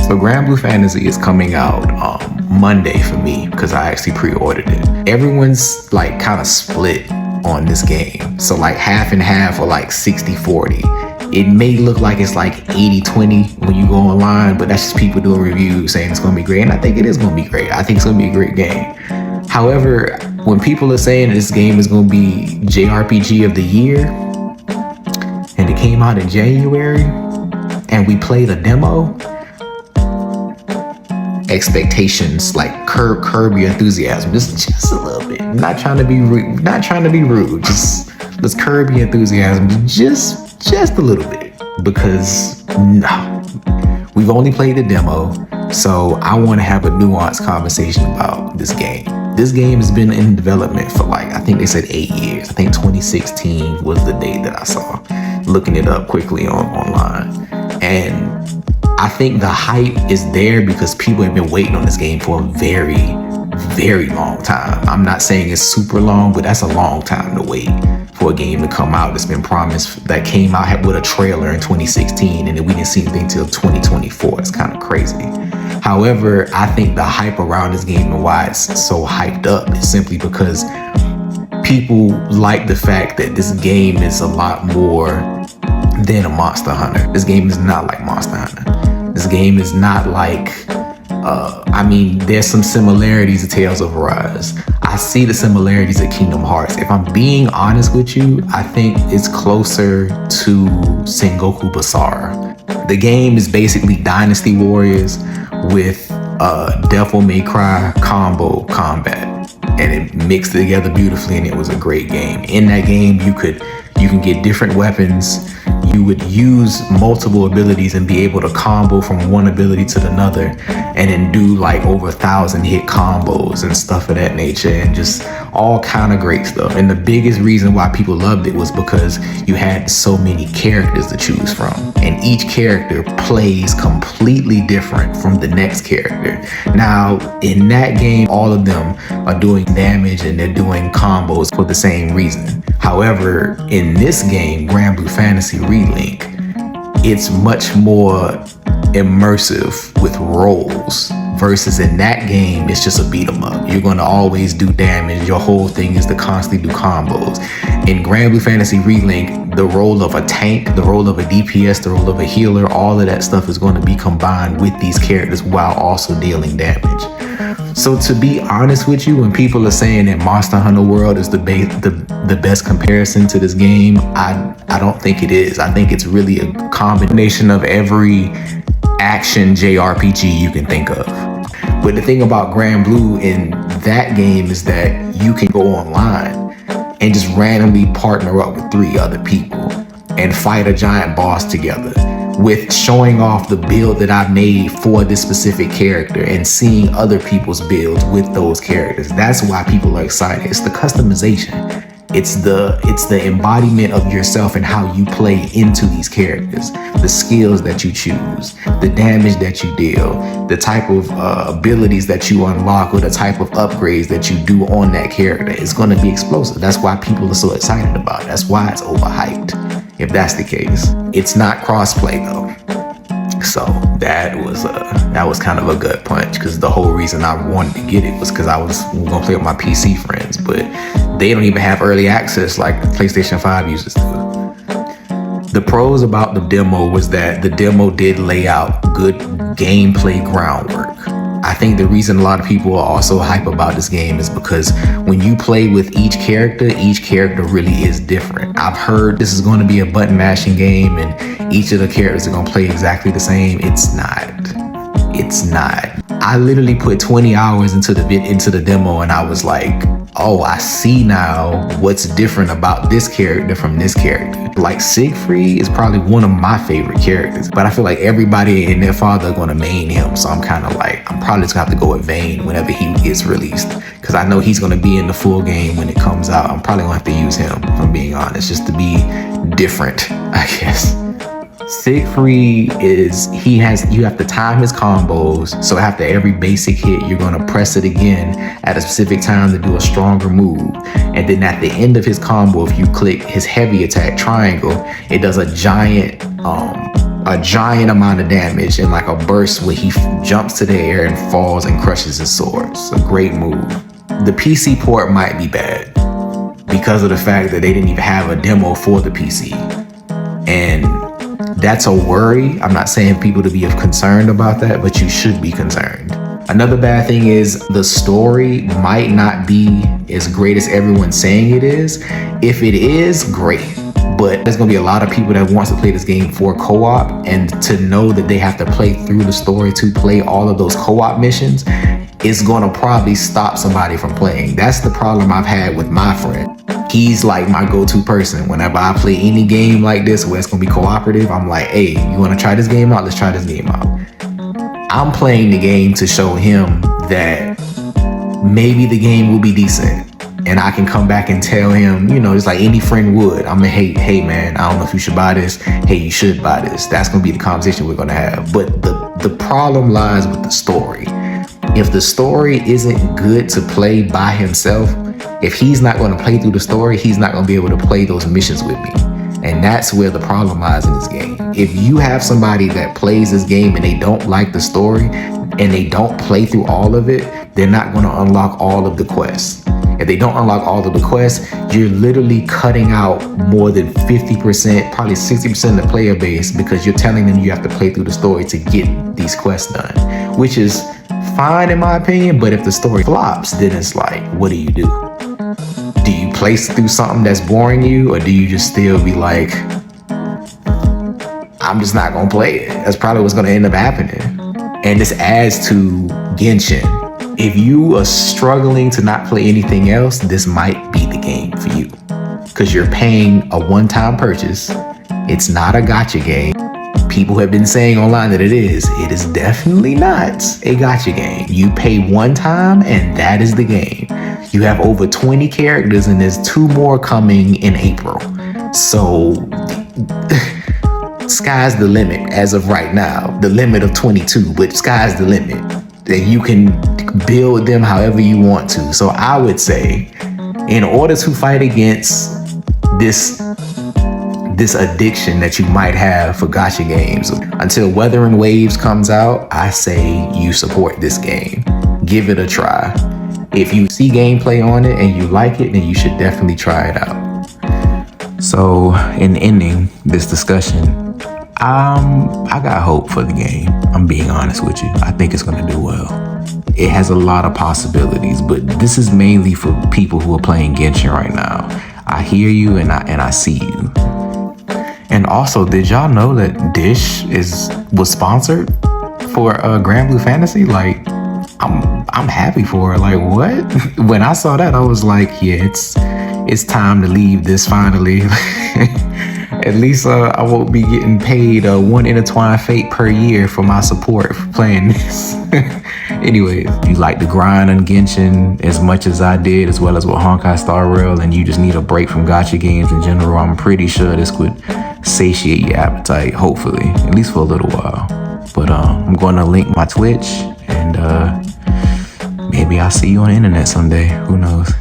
So Granblue Fantasy is coming out Monday for me because I actually pre-ordered it. Everyone's like kind of split on this game. So like half and half or like 60-40. It may look like it's like 80-20 when you go online, but that's just people doing reviews saying it's gonna be great. And I think it is gonna be great. I think it's gonna be a great game. However, when people are saying this game is gonna be JRPG of the year, and it came out in January, and we played a demo, expectations like curb your enthusiasm just a little bit. Not trying to be rude, just let's curb your enthusiasm just a little bit, because no, we've only played the demo, so I want to have a nuanced conversation about this game. This game has been in development for like, I think they said 8 years. I think 2016 was the date that I saw, looking it up quickly online. And I think the hype is there because people have been waiting on this game for a very, very long time. I'm not saying it's super long, but that's a long time to wait for a game to come out that's been promised, that came out with a trailer in 2016 and then we didn't see anything till 2024. It's kind of crazy. However, I think the hype around this game and why it's so hyped up is simply because people like the fact that this game is a lot more than a Monster Hunter. This game is not like Monster Hunter. This game is not like, there's some similarities to Tales of Arise. I see the similarities of Kingdom Hearts. If I'm being honest with you, I think it's closer to Sengoku Basara. The game is basically Dynasty Warriors with Devil May Cry combo combat, and it mixed together beautifully, and it was a great game. In that game, you can get different weapons. You would use multiple abilities and be able to combo from one ability to another, and then do like over 1,000 hit combos and stuff of that nature, and just all kind of great stuff. And the biggest reason why people loved it was because you had so many characters to choose from, and each character plays completely different from the next character. Now, in that game, all of them are doing damage and they're doing combos for the same reason. However, in this game, Granblue Fantasy Relink, it's much more immersive with roles, versus in that game, it's just a beat 'em up. You're gonna always do damage. Your whole thing is to constantly do combos. In Granblue Fantasy Relink, the role of a tank, the role of a DPS, the role of a healer, all of that stuff is going to be combined with these characters while also dealing damage. So to be honest with you, when people are saying that Monster Hunter World is the best comparison to this game, I don't think it is. I think it's really a combination of every action JRPG you can think of. But the thing about Granblue in that game is that you can go online and just randomly partner up with 3 other people and fight a giant boss together, with showing off the build that I made for this specific character and seeing other people's builds with those characters. That's why people are excited. It's the customization. It's the embodiment of yourself and how you play into these characters, the skills that you choose, the damage that you deal, the type of abilities that you unlock, or the type of upgrades that you do on that character. It's going to be explosive. That's why people are so excited about it. That's why it's overhyped, if that's the case. It's not crossplay though. So that was kind of a gut punch, because the whole reason I wanted to get it was because I was gonna play with my PC friends, but they don't even have early access like PlayStation 5 users do. The pros about the demo was that the demo did lay out good gameplay groundwork. I think the reason a lot of people are also hype about this game is because when you play with each character really is different. I've heard this is going to be a button mashing game and each of the characters are going to play exactly the same. It's not. I literally put 20 hours into the demo and I was like, oh, I see now what's different about this character from this character. Like Siegfried is probably one of my favorite characters, but I feel like everybody and their father are going to main him. So I'm probably just gonna have to go with Vayne whenever he gets released, because I know he's going to be in the full game when it comes out. I'm probably gonna have to use him, if I'm being honest, just to be different, I guess. Siegfried you have to time his combos, so after every basic hit you're going to press it again at a specific time to do a stronger move, and then at the end of his combo, if you click his heavy attack triangle, it does a giant a giant amount of damage in like a burst where he jumps to the air and falls and crushes his sword. It's a great move. The PC port might be bad because of the fact that they didn't even have a demo for the PC. And that's a worry. I'm not saying people to be concerned about that, but you should be concerned. Another bad thing is the story might not be as great as everyone's saying it is. If it is, great. But there's gonna be a lot of people that wants to play this game for co-op, and to know that they have to play through the story to play all of those co-op missions is gonna probably stop somebody from playing. That's the problem I've had with my friend. He's like my go-to person. Whenever I play any game like this where it's gonna be cooperative, I'm like, hey, you wanna try this game out? Let's try this game out. I'm playing the game to show him that maybe the game will be decent. And I can come back and tell him, you know, just like any friend would. I'm gonna, hey man, I don't know if you should buy this. Hey, you should buy this. That's gonna be the conversation we're gonna have. But the problem lies with the story. If the story isn't good to play by himself, if he's not gonna play through the story, he's not gonna be able to play those missions with me. And that's where the problem lies in this game. If you have somebody that plays this game and they don't like the story and they don't play through all of it, they're not gonna unlock all of the quests. If they don't unlock all of the quests, you're literally cutting out more than 50%, probably 60% of the player base, because you're telling them you have to play through the story to get these quests done, which is fine in my opinion. But if the story flops, then it's like, what do you do? Do you play through something that's boring you, or do you just still be like, I'm just not gonna play it? That's probably what's gonna end up happening. And this adds to Genshin. If you are struggling to not play anything else, this might be the game for you, because you're paying a one-time purchase. It's not a gacha game. People have been saying online that it is. It is definitely not a gacha game. You pay one time and that is the game. You have over 20 characters and there's 2 more coming in April. So sky's the limit as of right now. The limit of 22, but sky's the limit. And you can build them however you want to. So I would say, in order to fight against this addiction that you might have for gacha games, until Wuthering Waves comes out, I say you support this game. Give it a try. If you see gameplay on it and you like it, then you should definitely try it out. So in ending this discussion, I got hope for the game. I'm being honest with you. I think it's gonna do well. It has a lot of possibilities, but this is mainly for people who are playing Genshin right now. I hear you and I see you. And also, did y'all know that Dish was sponsored for Granblue Fantasy? Like, I'm happy for it. Like, what? When I saw that, I was like, yeah, it's time to leave this finally. At least I won't be getting paid 1 intertwined fate per year for my support for playing this. Anyways, if you like the grind on Genshin as much as I did, as well as with Honkai Star Rail, and you just need a break from gacha games in general, I'm pretty sure this would satiate your appetite, hopefully, at least for a little while. But I'm going to link my Twitch, and maybe I'll see you on the internet someday. Who knows?